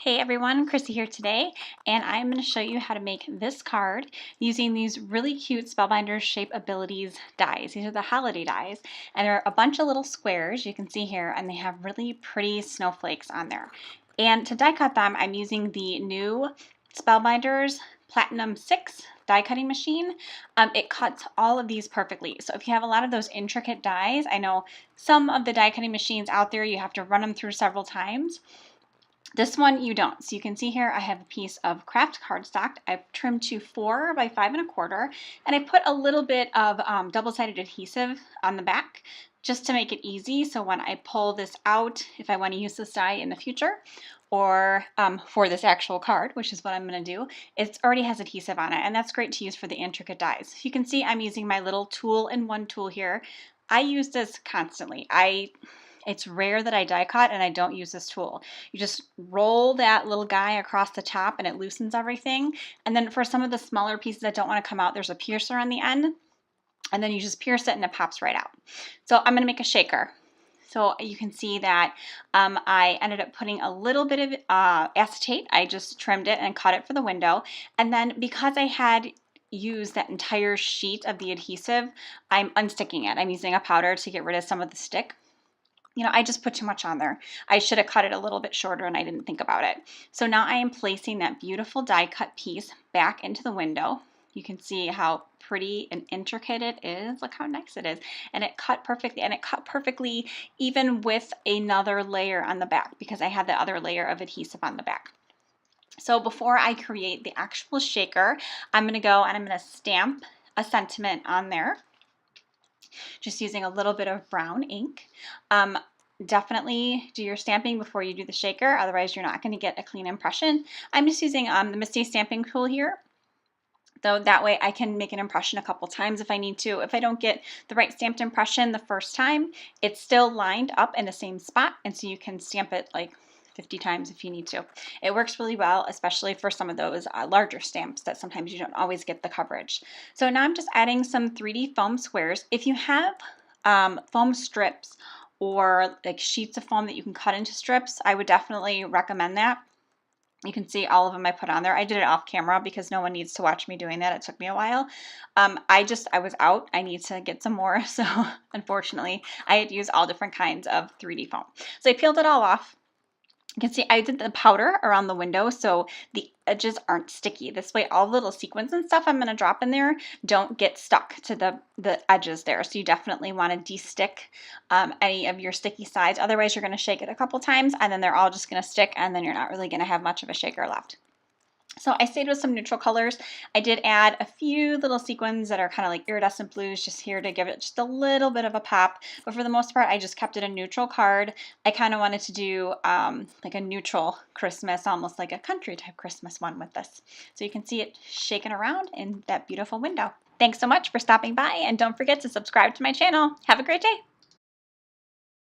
Hey everyone, Chrissy here today, and I'm going to show you how to make this card using these really cute Spellbinders Shape Abilities dies. These are the holiday dies, and they're a bunch of little squares you can see here, and they have really pretty snowflakes on there. And to die cut them, I'm using the new Spellbinders Platinum 6 die cutting machine. It cuts all of these perfectly. So if you have a lot of those intricate dies, I know some of the die cutting machines out there, you have to run them through several times. This one you don't. So you can see here I have a piece of craft cardstock. I've trimmed to 4 by 5 1/4, and I put a little bit of double-sided adhesive on the back just to make it easy. So when I pull this out, if I want to use this die in the future, or for this actual card, which is what I'm going to do, it already has adhesive on it, and that's great to use for the intricate dies. You can see I'm using my little tool-in-one tool here. I use this constantly. It's rare that I die cut and I don't use this tool. You just roll that little guy across the top and it loosens everything. And then for some of the smaller pieces that don't want to come out, there's a piercer on the end. And then you just pierce it and it pops right out. So I'm going to make a shaker. So you can see that I ended up putting a little bit of acetate. I just trimmed it and cut it for the window. And then because I had used that entire sheet of the adhesive, I'm unsticking it. I'm using a powder to get rid of some of the stick. I just put too much on there. I should have cut it a little bit shorter and I didn't think about it. So now I am placing that beautiful die cut piece back into the window. You can see how pretty and intricate it is. Look how nice it is. And it cut perfectly, and it cut perfectly even with another layer on the back because I had the other layer of adhesive on the back. So before I create the actual shaker, I'm going to go and I'm going to stamp a sentiment on there, just using a little bit of brown ink. Definitely do your stamping before you do the shaker, otherwise you're not going to get a clean impression. I'm just using the Misty stamping tool here, though that way I can make an impression a couple times if I need to. If I don't get the right stamped impression the first time, it's still lined up in the same spot, and so you can stamp it like 50 times if you need to. It works really well, especially for some of those larger stamps that sometimes you don't always get the coverage. So now I'm just adding some 3D foam squares. If you have foam strips or like sheets of foam that you can cut into strips, I would definitely recommend that. You can see all of them I put on there. I did it off camera because no one needs to watch me doing that. It took me a while. I was out. I need to get some more. So unfortunately, I had used all different kinds of 3D foam. So I peeled it all off. You can see I did the powder around the window so the edges aren't sticky. This way all the little sequins and stuff I'm going to drop in there don't get stuck to the edges there. So you definitely want to de-stick any of your sticky sides. Otherwise you're going to shake it a couple times and then they're all just going to stick, and then you're not really going to have much of a shaker left. So I stayed with some neutral colors. I did add a few little sequins that are kind of like iridescent blues just here to give it just a little bit of a pop. But for the most part, I just kept it a neutral card. I kind of wanted to do like a neutral Christmas, almost like a country type Christmas one with this. So you can see it shaking around in that beautiful window. Thanks so much for stopping by, and don't forget to subscribe to my channel. Have a great day.